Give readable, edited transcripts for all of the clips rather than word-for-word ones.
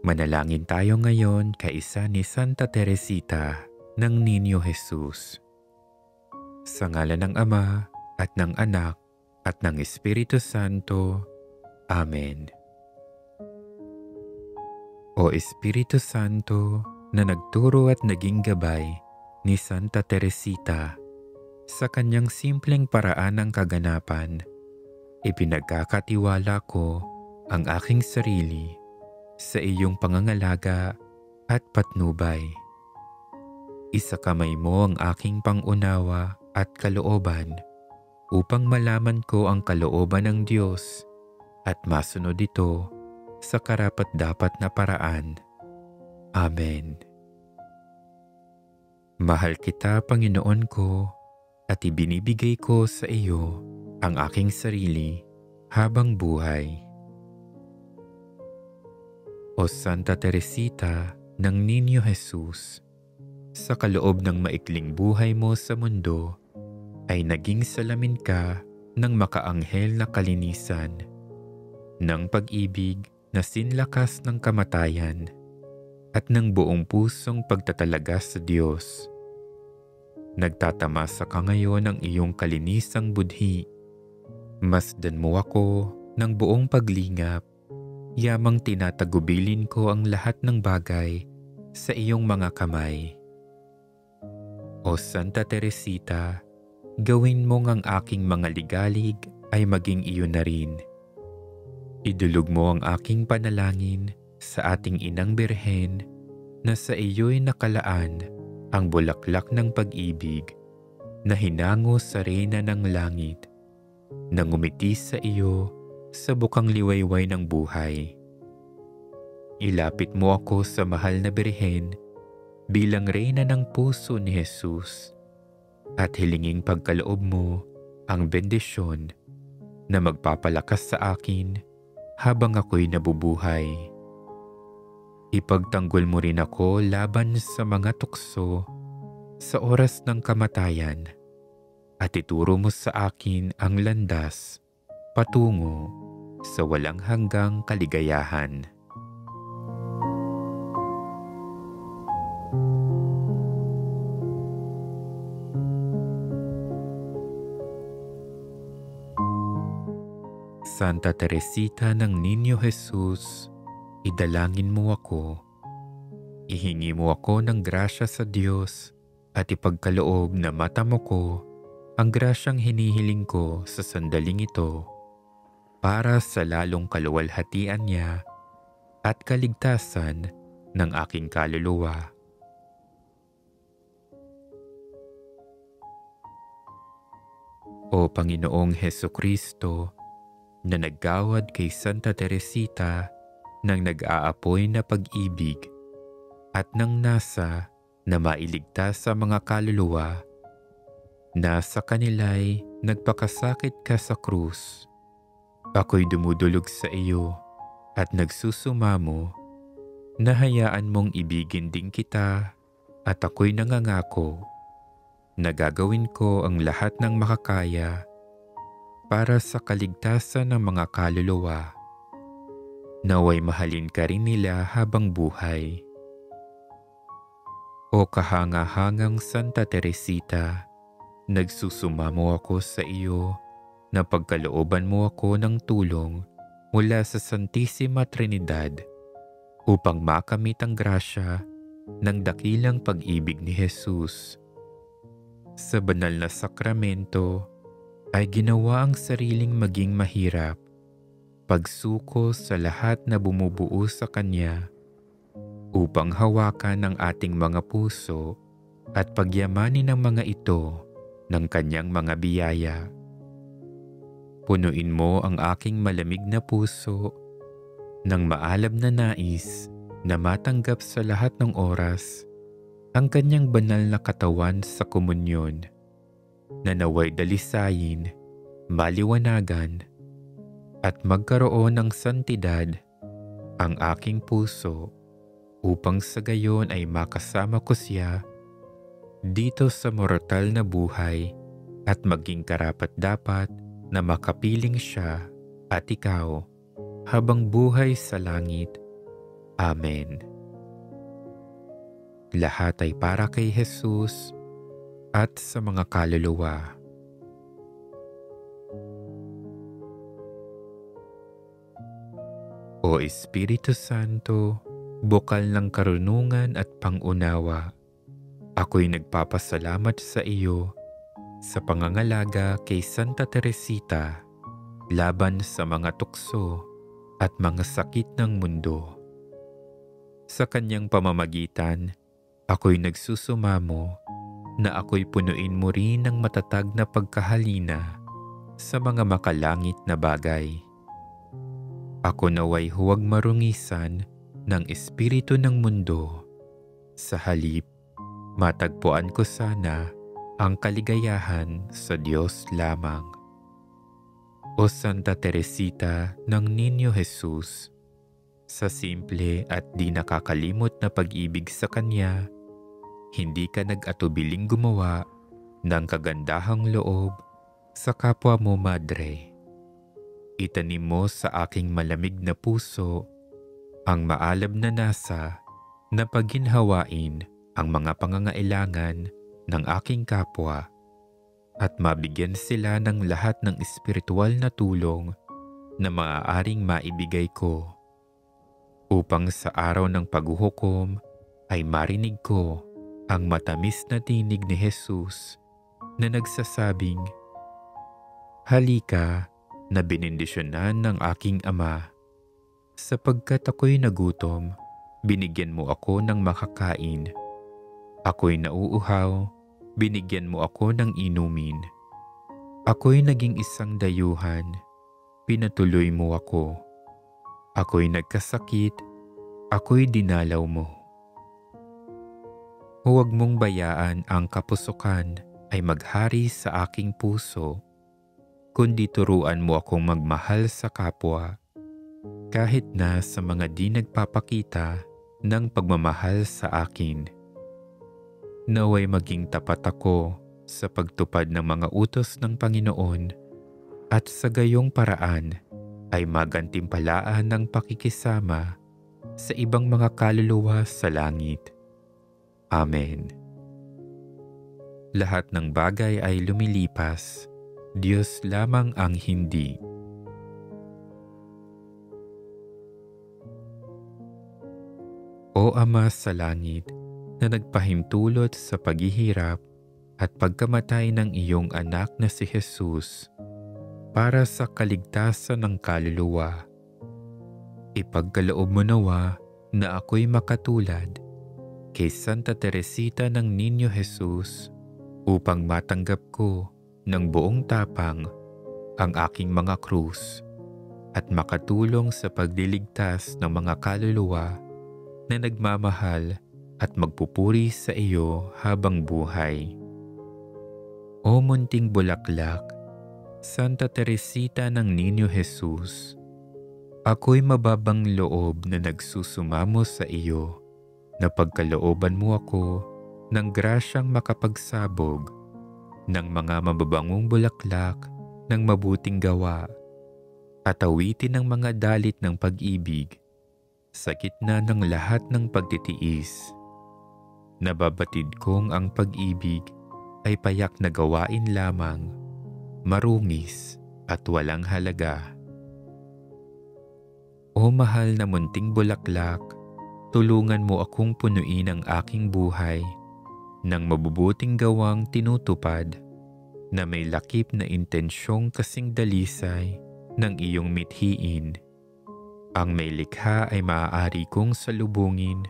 Manalangin tayo ngayon kaisa ni Santa Teresita ng Niño Jesus. Sa ngalan ng Ama at ng Anak at ng Espiritu Santo. Amen. O Espiritu Santo na nagturo at naging gabay ni Santa Teresita sa kanyang simpleng paraan ng kaganapan, ipinagkakatiwala ko ang aking sarili sa iyong pangangalaga at patnubay. Isakamay mo ang aking pangunawa at kalooban upang malaman ko ang kalooban ng Diyos at masunod ito sa karapat-dapat na paraan. Amen. Mahal kita, Panginoon ko, at ibinibigay ko sa iyo ang aking sarili habang buhay. O Santa Teresita ng Niño Jesus, sa kaloob ng maikling buhay mo sa mundo, ay naging salamin ka ng makaanghel na kalinisan, ng pag-ibig na sinlakas ng kamatayan, at ng buong pusong pagtatalaga sa Diyos. Nagtatamasa ka ngayon ng iyong kalinisang budhi. Masdan mo ako ng buong paglingap, yamang tinatagubilin ko ang lahat ng bagay sa iyong mga kamay. O Santa Teresita, gawin mong ang aking mga ligalig ay maging iyon na rin. Idulog mo ang aking panalangin sa ating Inang Birhen na sa iyo'y nakalaan ang bulaklak ng pag-ibig na hinango sa reyna ng langit na ngumiti sa iyo sa bukang liwayway ng buhay. Ilapit mo ako sa mahal na Birhen bilang reyna ng puso ni Jesus at hilinging pagkaloob mo ang bendisyon na magpapalakas sa akin habang ako'y nabubuhay. Ipagtanggol mo rin ako laban sa mga tukso sa oras ng kamatayan at ituro mo sa akin ang landas patungo sa walang hanggang kaligayahan. Santa Teresita ng Niño Jesus, idalangin mo ako. Ihingi mo ako ng grasya sa Diyos at ipagkaloob na matamo ko ang grasyang hinihiling ko sa sandaling ito para sa lalong kaluwalhatian niya at kaligtasan ng aking kaluluwa. O Panginoong Hesukristo, na naggawad kay Santa Teresita ng nag-aapoy na pag-ibig at ng nasa na mailigtas sa mga kaluluwa, na sa kanila'y nagpakasakit ka sa krus. Ako'y dumudulog sa iyo at nagsusumamo na hayaan mong ibigin din kita at ako'y nangangako na gagawin ko ang lahat ng makakaya para sa kaligtasan ng mga kaluluwa. Naway mahalin ka rin nila habang buhay. O kahanga-hangang Santa Teresita, nagsusumamo ako sa iyo na pagkalooban mo ako ng tulong mula sa Santissima Trinidad upang makamit ang grasya ng dakilang pag-ibig ni Jesus. Sa banal na sakramento ay ginawa ang sariling maging mahirap, pagsuko sa lahat na bumubuo sa Kanya upang hawakan ang ating mga puso at pagyamanin ang mga ito ng Kanyang mga biyaya. Punuin mo ang aking malamig na puso ng maalab na nais na matanggap sa lahat ng oras ang Kanyang banal na katawan sa komunyon, na naway dalisayin, maliwanagan, at magkaroon ng santidad ang aking puso upang sa gayon ay makasama ko siya dito sa mortal na buhay at maging karapat-dapat na makapiling siya at ikaw habang buhay sa langit Amen. Lahat ay para kay Jesus at sa mga kaluluwa. O Espiritu Santo, bukal ng karunungan at pangunawa, ako'y nagpapasalamat sa iyo sa pangangalaga kay Santa Teresita laban sa mga tukso at mga sakit ng mundo. Sa kanyang pamamagitan, ako'y nagsusumamo na ako'y punuin mo rin ng matatag na pagkahalina sa mga makalangit na bagay. Ako naway huwag marungisan ng espiritu ng mundo. Sa halip, matagpuan ko sana ang kaligayahan sa Diyos lamang. O Santa Teresita ng Niño Jesus, sa simple at di nakakalimot na pag-ibig sa Kanya, hindi ka nag-atubiling gumawa ng kagandahang loob sa kapwa mo, Madre. Itanim mo sa aking malamig na puso ang maalab na nasa na pagginhawain ang mga pangangailangan ng aking kapwa at mabigyan sila ng lahat ng espiritual na tulong na maaaring maibigay ko, upang sa araw ng paghuhukom ay marinig ko ang matamis na tinig ni Jesus na nagsasabing, "Halika na benendisyonan ng aking Ama, sapagkat ako'y nagutom, binigyan mo ako ng makakain. Ako'y nauuhaw, binigyan mo ako ng inumin. Ako'y naging isang dayuhan, pinatuloy mo ako. Ako'y nagkasakit, ako'y dinalaw mo." Huwag mong bayaan ang kapusukan ay maghari sa aking puso, kundi turuan mo akong magmahal sa kapwa, kahit na sa mga di nagpapakita ng pagmamahal sa akin. Naway maging tapat ako sa pagtupad ng mga utos ng Panginoon at sa gayong paraan ay magantimpalaan ng pakikisama sa ibang mga kaluluwa sa langit. Amen. Lahat ng bagay ay lumilipas, Diyos lamang ang hindi. O Ama sa langit, na nagpahintulot sa paghihirap at pagkamatay ng iyong anak na si Jesus para sa kaligtasan ng kaluluwa, ipagkaloob mo nawa na ako'y makatulad kay Santa Teresita ng Niño Jesus upang matanggap ko ng buong tapang ang aking mga krus at makatulong sa pagliligtas ng mga kaluluwa na nagmamahal at magpupuri sa iyo habang buhay. O munting bulaklak, Santa Teresita ng Niño Jesus, ako'y mababang loob na nagsusumamo sa iyo na pagkalooban mo ako ng grasyang makapagsabog ng mga mababangong bulaklak ng mabuting gawa at awitin ng mga dalit ng pag-ibig sa gitna ng lahat ng pagtitiis. Nababatid kong ang pag-ibig ay payak na gawain lamang, marungis at walang halaga. O mahal na munting bulaklak, tulungan mo akong punuin ang aking buhay ng mabubuting gawang tinutupad na may lakip na intensyong kasing dalisay ng iyong mithiin. Ang may likha ay maaari kong salubungin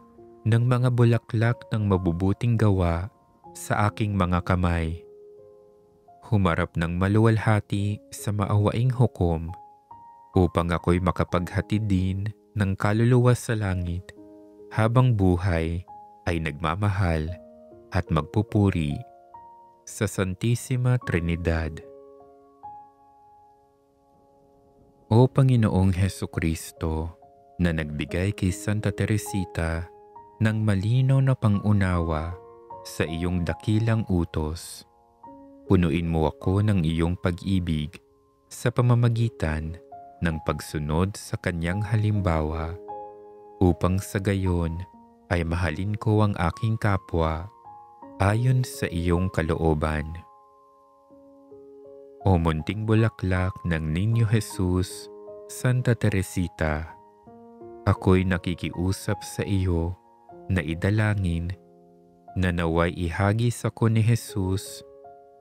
ng mga bulaklak ng mabubuting gawa sa aking mga kamay. Humarap ng maluwalhati sa maawaing hukom upang ako'y makapaghatid din ng kaluluwa sa langit habang buhay ay nagmamahal at magpupuri sa Santissima Trinidad. O Panginoong Hesukristo, na nagbigay kay Santa Teresita ng malinaw na pangunawa sa iyong dakilang utos, punuin mo ako ng iyong pag-ibig sa pamamagitan ng pagsunod sa kanyang halimbawa upang sa gayon ay mahalin ko ang aking kapwa ayon sa iyong kalooban. O munting bulaklak ng Niño Jesus, Santa Teresita, ako'y nakikiusap sa iyo na idalangin na naway ihagis ako ni Jesus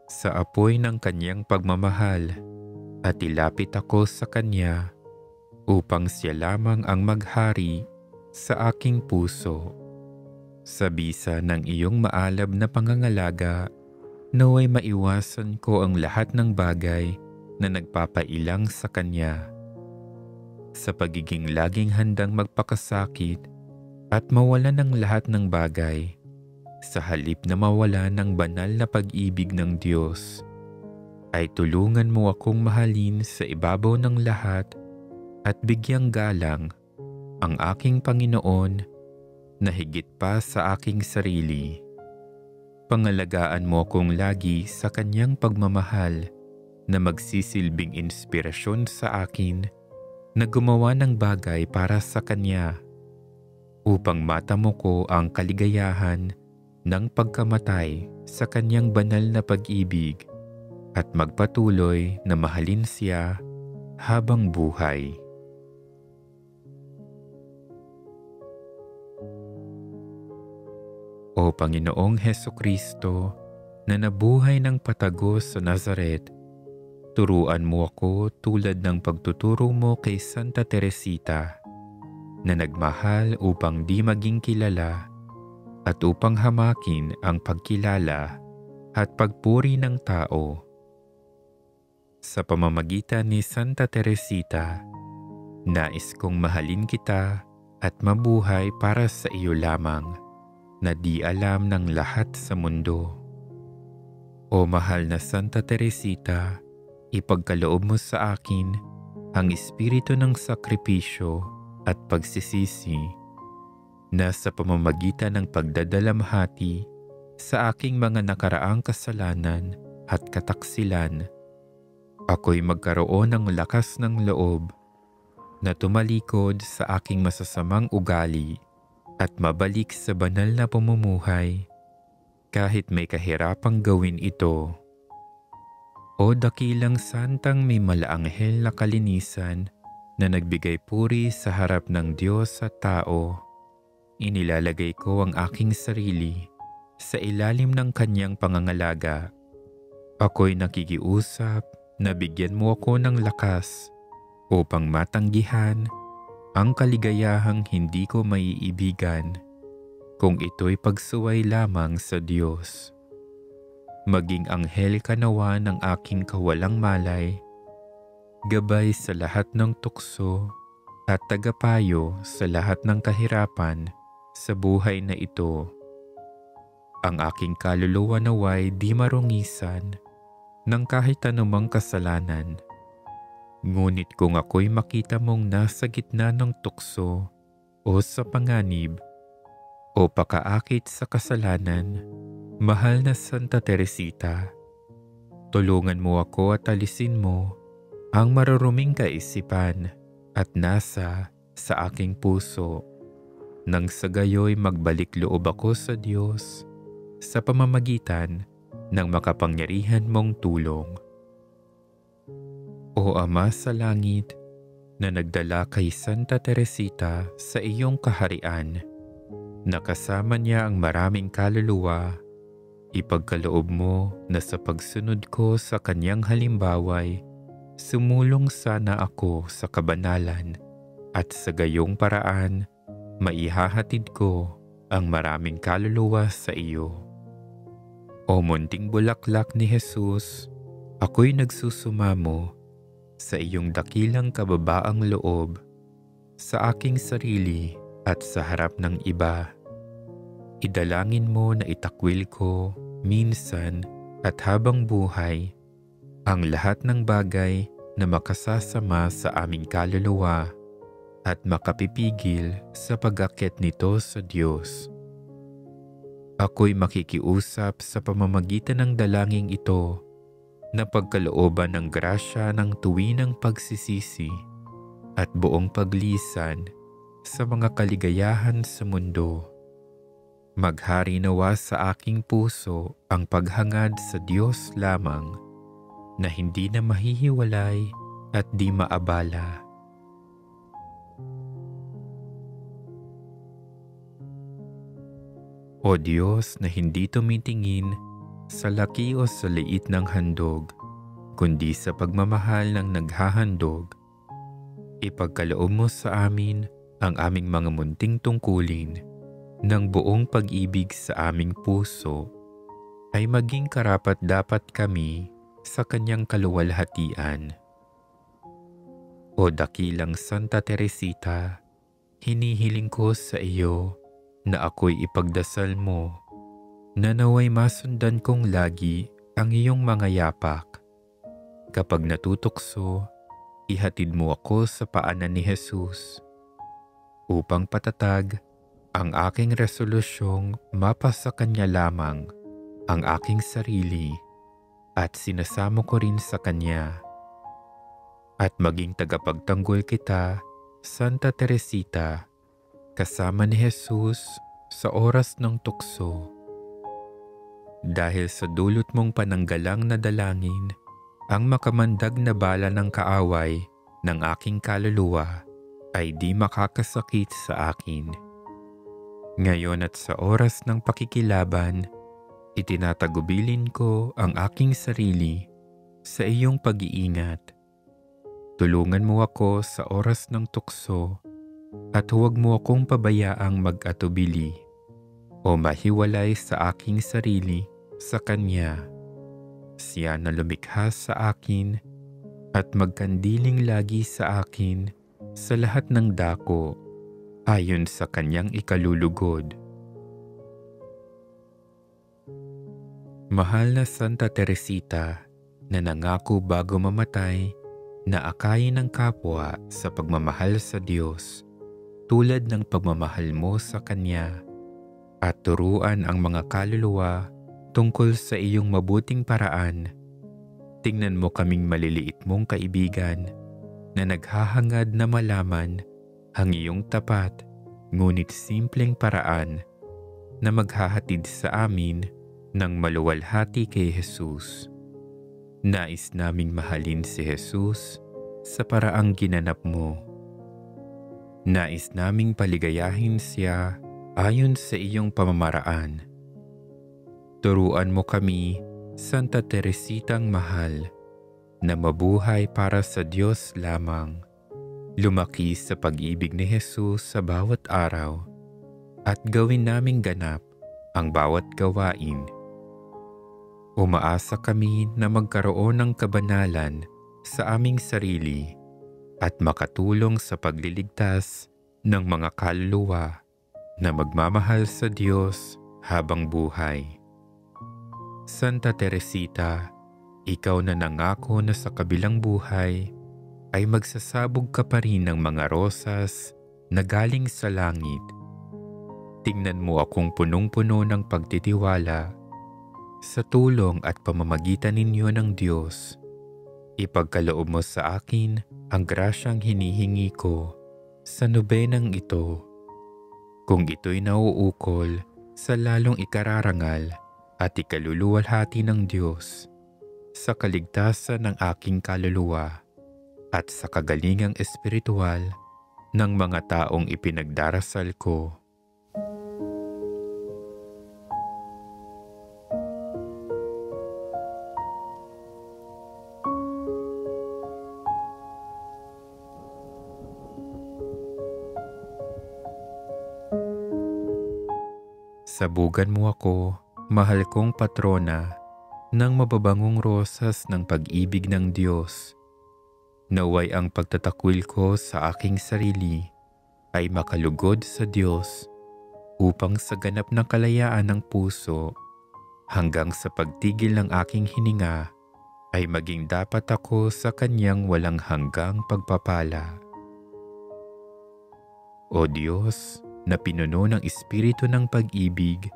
sa apoy ng kanyang pagmamahal at ilapit ako sa kanya upang siya lamang ang maghari sa aking puso. Sa bisa ng iyong maalab na pangangalaga, naway maiwasan ko ang lahat ng bagay na nagpapailang sa kanya. Sa pagiging laging handang magpakasakit at mawala ng lahat ng bagay, sa halip na mawala ng banal na pag-ibig ng Diyos, ay tulungan mo akong mahalin sa ibabaw ng lahat at bigyang galang ang aking Panginoon na higit pa sa aking sarili. Pangalagaan mo akong lagi sa kanyang pagmamahal na magsisilbing inspirasyon sa akin na gumawa ng bagay para sa kanya upang matamo ko ang kaligayahan ng pagkamatay sa kanyang banal na pag-ibig at magpatuloy na mahalin siya habang buhay. O Panginoong Hesukristo na nabuhay ng patagos sa Nazaret, turuan mo ako tulad ng pagtuturo mo kay Santa Teresita na nagmahal upang di maging kilala at upang hamakin ang pagkilala at pagpuri ng tao. Sa pamamagitan ni Santa Teresita, nais kong mahalin kita at mabuhay para sa iyo lamang na di alam ng lahat sa mundo. O mahal na Santa Teresita, ipagkaloob mo sa akin ang espiritu ng sakripisyo at pagsisisi na sa pamamagitan ng pagdadalamhati sa aking mga nakaraang kasalanan at kataksilan, ako'y magkaroon ng lakas ng loob na tumalikod sa aking masasamang ugali at mabalik sa banal na pamumuhay kahit may kahirapang gawin ito. O dakilang santang may malaanghel na kalinisan na nagbigay puri sa harap ng Diyos at tao, inilalagay ko ang aking sarili sa ilalim ng kanyang pangangalaga. Ako'y nakikiusap na bigyan mo ako ng lakas upang matanggihan ang kaligayahang hindi ko maiibigan kung ito'y pagsuway lamang sa Diyos. Maging anghel ka nawa ng aking kawalang malay, gabay sa lahat ng tukso at tagapayo sa lahat ng kahirapan sa buhay na ito. Ang aking kaluluwa naway di marungisan ng kahit anumang kasalanan. Ngunit kung ako'y makita mong nasa gitna ng tukso o sa panganib o pakaakit sa kasalanan, mahal na Santa Teresita, tulungan mo ako at alisin mo ang maruruming kaisipan at nasa sa aking puso, nang sa gayoy magbalik loob ako sa Diyos sa pamamagitan ng makapangyarihan mong tulong. O Ama sa langit, na nagdala kay Santa Teresita sa iyong kaharian, nakasama niya ang maraming kaluluwa, ipagkaloob mo na sa pagsunod ko sa kanyang halimbaway, sumulong sana ako sa kabanalan at sa gayong paraan, maihahatid ko ang maraming kaluluwa sa iyo. O munting bulaklak ni Jesus, ako'y nagsusumamo sa iyong dakilang kababaang loob sa aking sarili at sa harap ng iba. Idalangin mo na itakwil ko minsan at habang buhay ang lahat ng bagay na makasasama sa aming kaluluwa at makapipigil sa pag-akyat nito sa Diyos. Ako'y makikiusap sa pamamagitan ng dalangin ito na pagkalooban ng grasya ng tuwinang pagsisisi at buong paglisan sa mga kaligayahan sa mundo. Maghari nawa sa aking puso ang paghangad sa Diyos lamang na hindi na mahihiwalay at di maabala. O Diyos na hindi tumitingin sa laki o sa liit ng handog, kundi sa pagmamahal ng naghahandog, ipagkaloob mo sa amin ang aming mga munting tungkulin ng buong pag-ibig sa aming puso ay maging karapat-dapat kami sa kanyang kaluwalhatian. O dakilang Santa Teresita, hinihiling ko sa iyo na ako'y ipagdasal mo na naway masundan kong lagi ang iyong mga yapak. Kapag natutukso, ihatid mo ako sa paanan ni Jesus upang patatag ang aking resolusyong mapasa kanya lamang ang aking sarili at sinasamo ko rin sa kanya. At maging tagapagtanggol kita, Santa Teresita, kasama ni Jesus sa oras ng tukso. Dahil sa dulot mong pananggalang na dalangin, ang makamandag na bala ng kaaway ng aking kaluluwa ay di makakasakit sa akin. Ngayon at sa oras ng pakikilaban, itinatagubilin ko ang aking sarili sa iyong pag-iingat. Tulungan mo ako sa oras ng tukso at huwag mo akong pabayaang mag-atubili o mahiwalay sa aking sarili sa Kanya. Siya na lumikha sa akin at magkandiling lagi sa akin sa lahat ng dako ayon sa Kanyang ikalulugod. Mahal na Santa Teresita na nangako bago mamatay na akayin ng kapwa sa pagmamahal sa Diyos tulad ng pagmamahal mo sa Kanya at turuan ang mga kaluluwa tungkol sa iyong mabuting paraan. Tingnan mo kaming maliliit mong kaibigan na naghahangad na malaman ang iyong tapat ngunit simpleng paraan na maghahatid sa amin ng maluwalhati kay Jesus. Nais naming mahalin si Jesus sa paraang ginanap mo. Nais naming paligayahin siya ayon sa iyong pamamaraan. Turuan mo kami, Santa Teresitang mahal, na mabuhay para sa Diyos lamang, lumaki sa pag-ibig ni Jesus sa bawat araw, at gawin naming ganap ang bawat gawain. Umaasa kami na magkaroon ng kabanalan sa aming sarili at makatulong sa pagliligtas ng mga kaluluwa na magmamahal sa Diyos habang buhay. Santa Teresita, ikaw na nangako na sa kabilang buhay ay magsasabog ka pa rin ng mga rosas na galing sa langit. Tingnan mo akong punong-puno ng pagtitiwala. Sa tulong at pamamagitan ninyo ng Diyos, ipagkaloob mo sa akin ang grasyang hinihingi ko sa nobenang ito. Kung ito'y nauukol sa lalong ikararangal at ikaluluwalhati ng Diyos, sa kaligtasan ng aking kaluluwa at sa kagalingang espiritual ng mga taong ipinagdarasal ko. Sabugan mo ako, mahal kong patrona, ng mababangong rosas ng pag-ibig ng Diyos. Naway ang pagtatakwil ko sa aking sarili ay makalugod sa Diyos upang sa ganap na kalayaan ng puso hanggang sa pagtigil ng aking hininga ay maging dapat ako sa Kanyang walang hanggang pagpapala. O Diyos, na pinuno ng espiritu ng pag-ibig,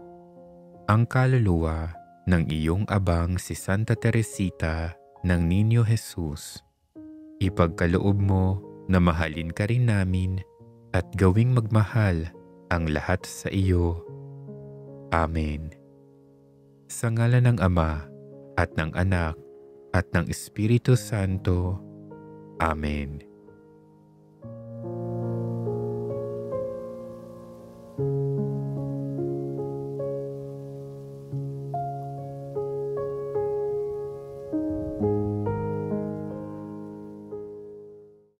ang kaluluwa ng iyong abang si Santa Teresita ng Niño Jesus. Ipagkaloob mo na mahalin ka rin namin at gawing magmahal ang lahat sa iyo. Amen. Sa ngalan ng Ama at ng Anak at ng Espiritu Santo. Amen.